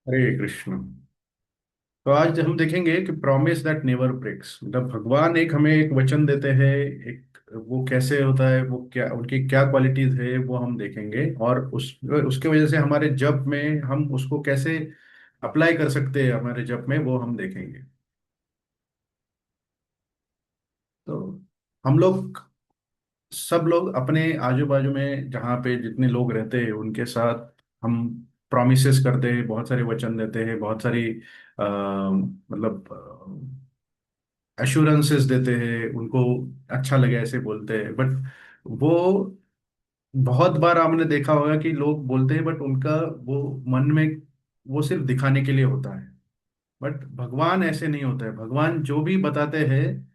हरे कृष्ण। तो आज हम देखेंगे कि प्रॉमिस दैट नेवर ब्रेक्स, मतलब भगवान एक हमें एक वचन देते हैं। एक वो कैसे होता है, वो क्या, उनकी क्या क्वालिटीज है, वो हम देखेंगे। और उसके वजह से हमारे जप में हम उसको कैसे अप्लाई कर सकते हैं हमारे जप में, वो हम देखेंगे। तो हम लोग, सब लोग अपने आजू बाजू में जहाँ पे जितने लोग रहते हैं उनके साथ हम प्रॉमिसेस करते हैं, बहुत सारे वचन देते हैं, बहुत सारी मतलब एश्योरेंसेस देते हैं उनको। अच्छा लगे ऐसे बोलते हैं, बट वो बहुत बार आपने देखा होगा कि लोग बोलते हैं, बट उनका वो मन में वो सिर्फ दिखाने के लिए होता है। बट भगवान ऐसे नहीं होता है। भगवान जो भी बताते हैं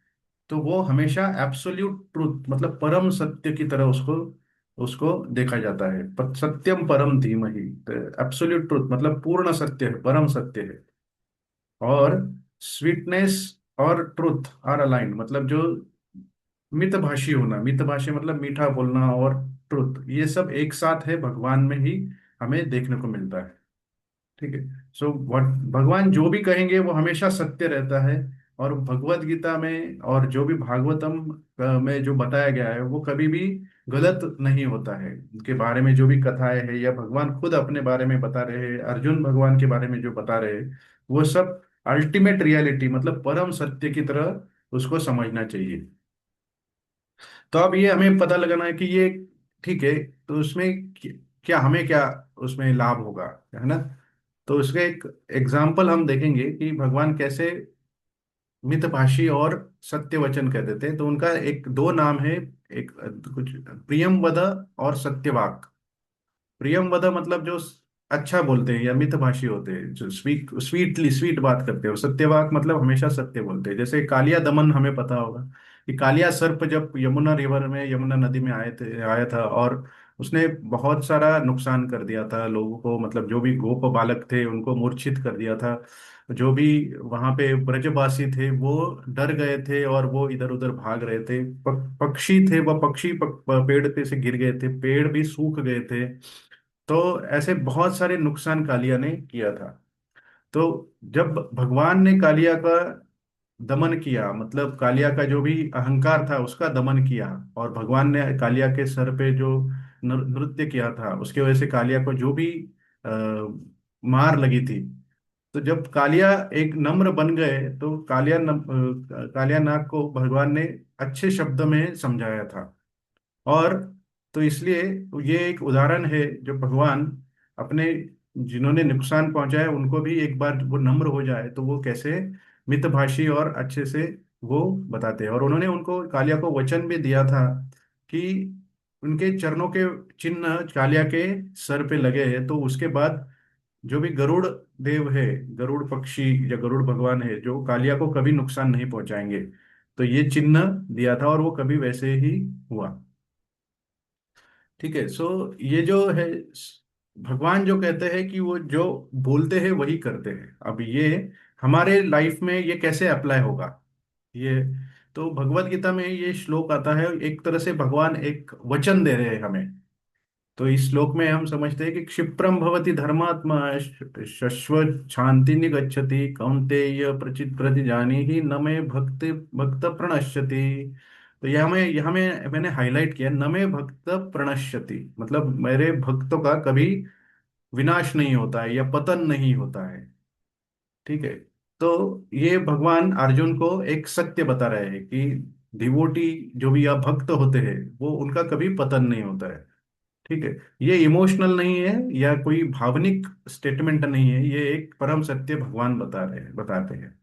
तो वो हमेशा एब्सोल्यूट ट्रूथ, मतलब परम सत्य की तरह उसको उसको देखा जाता है। सत्यम परम धीमहि, तो एब्सोल्यूट ट्रूथ मतलब पूर्ण सत्य है, परम सत्य है। और स्वीटनेस और ट्रुथ आर अलाइंड, मतलब जो मितभाषी होना, मितभाषी मतलब मीठा बोलना, और ट्रुथ, ये सब एक साथ है भगवान में ही हमें देखने को मिलता है। ठीक है। सो भगवान जो भी कहेंगे वो हमेशा सत्य रहता है। और भगवत गीता में और जो भी भागवतम में जो बताया गया है वो कभी भी गलत नहीं होता है। उनके बारे में जो भी कथाएं है, या भगवान खुद अपने बारे में बता रहे हैं, अर्जुन भगवान के बारे में जो बता रहे हैं, वो सब अल्टीमेट रियलिटी, मतलब परम सत्य की तरह उसको समझना चाहिए। तो अब ये हमें पता लगाना है कि ये ठीक है, तो उसमें क्या हमें क्या उसमें लाभ होगा, है ना। तो उसके एक एग्जाम्पल हम देखेंगे कि भगवान कैसे मितभाषी और सत्य वचन कह देते हैं। तो उनका एक दो नाम है, एक कुछ प्रियम वद और सत्यवाक। प्रियम वदा मतलब जो अच्छा बोलते हैं या मितभाषी होते हैं, जो स्वीटली स्वीट बात करते हैं। और सत्यवाक मतलब हमेशा सत्य बोलते हैं। जैसे कालिया दमन, हमें पता होगा कि कालिया सर्प जब यमुना रिवर में, यमुना नदी में आया था, और उसने बहुत सारा नुकसान कर दिया था लोगों को, मतलब जो भी गोप बालक थे उनको मूर्छित कर दिया था। जो भी वहां पे ब्रजवासी थे वो डर गए थे और वो इधर उधर भाग रहे थे। पक्षी थे, वह पक्षी पेड़ पे से गिर गए थे, पेड़ भी सूख गए थे। तो ऐसे बहुत सारे नुकसान कालिया ने किया था। तो जब भगवान ने कालिया का दमन किया, मतलब कालिया का जो भी अहंकार था उसका दमन किया, और भगवान ने कालिया के सर पे जो नृत्य किया था उसकी वजह से कालिया को जो भी आ, मार लगी थी। तो जब कालिया एक नम्र बन गए तो कालिया नाग को भगवान ने अच्छे शब्द में समझाया था। और तो इसलिए ये एक उदाहरण है, जो भगवान अपने जिन्होंने नुकसान पहुंचाया उनको भी एक बार वो नम्र हो जाए तो वो कैसे मितभाषी और अच्छे से वो बताते हैं। और उन्होंने उनको, कालिया को वचन भी दिया था कि उनके चरणों के चिन्ह कालिया के सर पे लगे हैं, तो उसके बाद जो भी गरुड़ देव है, गरुड़ पक्षी या गरुड़ भगवान है, जो कालिया को कभी नुकसान नहीं पहुंचाएंगे। तो ये चिन्ह दिया था और वो कभी वैसे ही हुआ। ठीक है। सो ये जो है, भगवान जो कहते हैं कि वो जो बोलते हैं वही करते हैं। अब ये हमारे लाइफ में ये कैसे अप्लाई होगा, ये तो भगवत गीता में ये श्लोक आता है। एक तरह से भगवान एक वचन दे रहे हैं हमें। तो इस श्लोक में हम समझते हैं कि क्षिप्रम भवति धर्मात्मा शश्वत शांति निगच्छति कौन्तेय प्रचित प्रतिजानीहि न मे भक्ति भक्त प्रणश्यति। तो यह में मैंने हाईलाइट किया, न मे भक्त प्रणश्यति, मतलब मेरे भक्तों का कभी विनाश नहीं होता है या पतन नहीं होता है। ठीक है। तो ये भगवान अर्जुन को एक सत्य बता रहे हैं कि डिवोटी जो भी या भक्त होते हैं वो उनका कभी पतन नहीं होता है। ठीक है। ये इमोशनल नहीं है या कोई भावनिक स्टेटमेंट नहीं है, ये एक परम सत्य भगवान बताते हैं।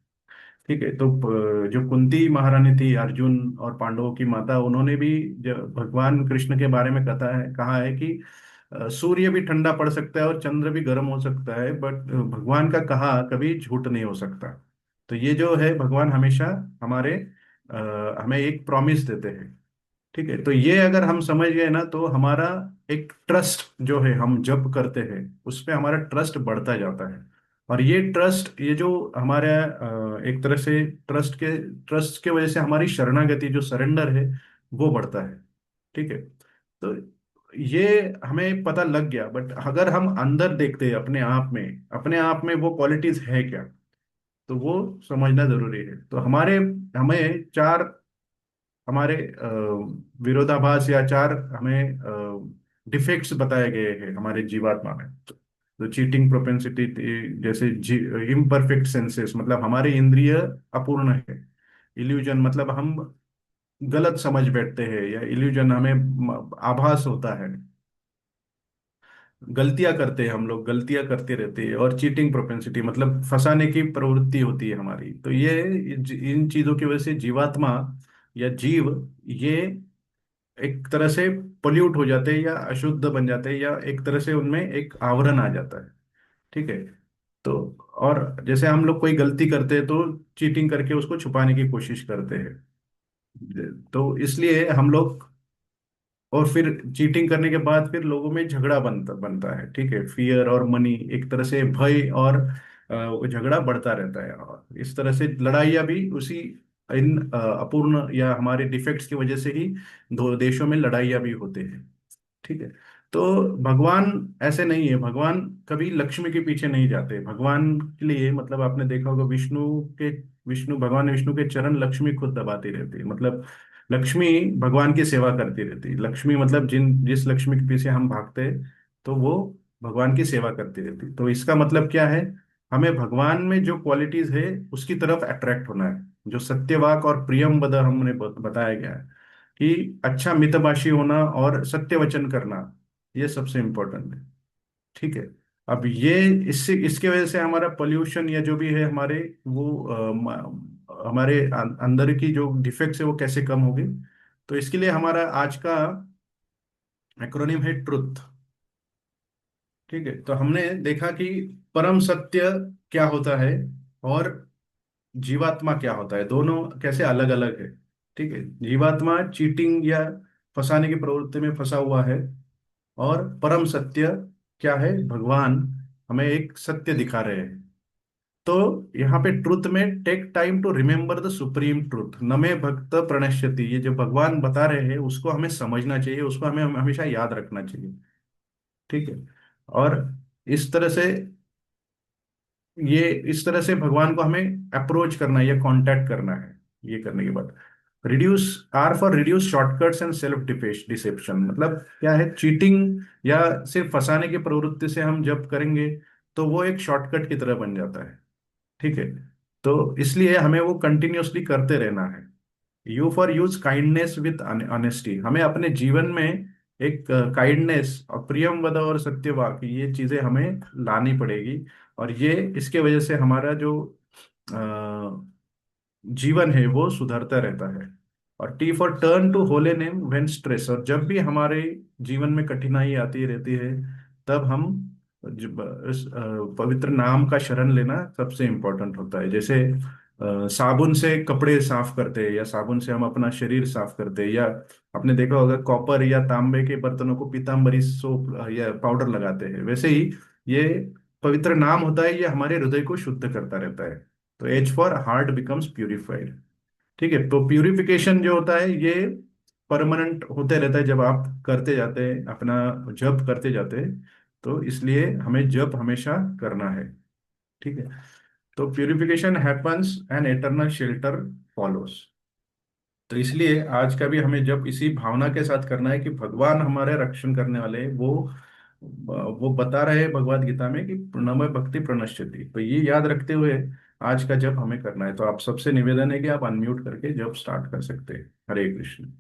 ठीक है। तो जो कुंती महारानी थी, अर्जुन और पांडवों की माता, उन्होंने भी जब भगवान कृष्ण के बारे में कहा है कि सूर्य भी ठंडा पड़ सकता है और चंद्र भी गर्म हो सकता है, बट भगवान का कहा कभी झूठ नहीं हो सकता। तो ये जो है भगवान हमेशा हमारे हमें एक प्रॉमिस देते हैं। ठीक है। तो ये अगर हम समझ गए ना, तो हमारा एक ट्रस्ट जो है, हम जब करते हैं उस पे हमारा ट्रस्ट बढ़ता जाता है। और ये ट्रस्ट, ये जो हमारे एक तरह से ट्रस्ट के वजह से हमारी शरणागति, जो सरेंडर है, वो बढ़ता है। ठीक है। तो ये हमें पता लग गया, बट अगर हम अंदर देखते हैं अपने आप में वो क्वालिटीज है क्या, तो वो समझना जरूरी है। तो हमारे हमें चार हमारे विरोधाभास या चार हमें डिफेक्ट्स बताए गए हैं हमारे जीवात्मा में। तो चीटिंग प्रोपेंसिटी, जैसे इम्परफेक्ट सेंसेस मतलब हमारे इंद्रिय अपूर्ण है। इल्यूजन मतलब हम गलत समझ बैठते हैं, या इल्यूजन हमें आभास होता है। गलतियां करते हैं, हम लोग गलतियां करते रहते हैं। और चीटिंग प्रोपेंसिटी मतलब फंसाने की प्रवृत्ति होती है हमारी। तो ये इन चीजों की वजह से जीवात्मा या जीव ये एक तरह से पोल्यूट हो जाते हैं, या अशुद्ध बन जाते हैं, या एक तरह से उनमें एक आवरण आ जाता है। ठीक है। तो और जैसे हम लोग कोई गलती करते हैं तो चीटिंग करके उसको छुपाने की कोशिश करते हैं। तो इसलिए हम लोग, और फिर चीटिंग करने के बाद फिर लोगों में झगड़ा बनता बनता है। ठीक है, फियर और मनी, एक तरह से भय और वो झगड़ा बढ़ता रहता है। और इस तरह से लड़ाइयाँ भी उसी इन अपूर्ण या हमारे डिफेक्ट्स की वजह से ही दो देशों में लड़ाइयाँ भी होते हैं। ठीक है। तो भगवान ऐसे नहीं है, भगवान कभी लक्ष्मी के पीछे नहीं जाते। भगवान के लिए मतलब आपने देखा होगा भगवान विष्णु के चरण लक्ष्मी खुद दबाती रहती है। मतलब लक्ष्मी भगवान की सेवा करती रहती है। लक्ष्मी मतलब जिस लक्ष्मी के पीछे हम भागते हैं, तो वो भगवान की सेवा करती रहती है। तो इसका मतलब क्या है, हमें भगवान में जो क्वालिटीज है उसकी तरफ अट्रैक्ट होना है। जो सत्यवाक और प्रियम वद हमने बताया गया है कि अच्छा मितभाषी होना और सत्य वचन करना, ये सबसे इम्पोर्टेंट है। ठीक है। अब ये इससे इसके वजह से हमारा पोल्यूशन या जो भी है हमारे वो हमारे अंदर की जो डिफेक्ट्स है वो कैसे कम होंगे। तो इसके लिए हमारा आज का एक्रोनिम है ट्रुथ। ठीक है। तो हमने देखा कि परम सत्य क्या होता है, और जीवात्मा क्या होता है, दोनों कैसे अलग अलग है। ठीक है। जीवात्मा चीटिंग या फंसाने की प्रवृत्ति में फंसा हुआ है, और परम सत्य क्या है, भगवान हमें एक सत्य दिखा रहे हैं। तो यहाँ पे ट्रुथ में take time to remember the supreme truth, नमे भक्त प्रणश्यति, ये जो भगवान बता रहे हैं उसको हमें समझना चाहिए, उसको हमें हमेशा याद रखना चाहिए। ठीक है। और इस तरह से इस तरह से भगवान को हमें अप्रोच करना है या कांटेक्ट करना है। ये करने के बाद reduce for reduce shortcuts and self deception, मतलब क्या है, चीटिंग या सिर्फ फंसाने की प्रवृत्ति से हम जब करेंगे तो वो एक शॉर्टकट की तरह बन जाता है। ठीक है। तो इसलिए हमें वो कंटिन्यूअसली करते रहना है। You for use kindness with honesty, हमें अपने जीवन में एक काइंडनेस और प्रियम वद और सत्यवाक, ये चीजें हमें लानी पड़ेगी। और ये इसके वजह से हमारा जो जीवन है वो सुधरता रहता है। और टी फॉर टर्न टू होले नेम व्हेन स्ट्रेस, और जब भी हमारे जीवन में कठिनाई आती रहती है तब हम इस पवित्र नाम का शरण लेना सबसे इम्पोर्टेंट होता है। जैसे साबुन से कपड़े साफ करते हैं, या साबुन से हम अपना शरीर साफ करते हैं, या आपने देखा होगा कॉपर या तांबे के बर्तनों को पीतांबरी सोप या पाउडर लगाते हैं, वैसे ही ये पवित्र नाम होता है, ये हमारे हृदय को शुद्ध करता रहता है। तो as for heart becomes purified. ठीक है। तो प्यूरिफिकेशन जो होता है ये परमानेंट होते रहता है जब आप करते जाते हैं, अपना जप करते जाते हैं। तो इसलिए हमें जप हमेशा करना है। ठीक है। तो purification happens and eternal shelter follows. तो इसलिए आज का भी हमें जब इसी भावना के साथ करना है कि भगवान हमारे रक्षण करने वाले हैं। वो बता रहे हैं भगवत गीता में कि प्रणमय भक्ति प्रणश्यति। तो ये याद रखते हुए आज का जप हमें करना है। तो आप सबसे निवेदन है कि आप अनम्यूट करके जप स्टार्ट कर सकते हैं। हरे कृष्ण।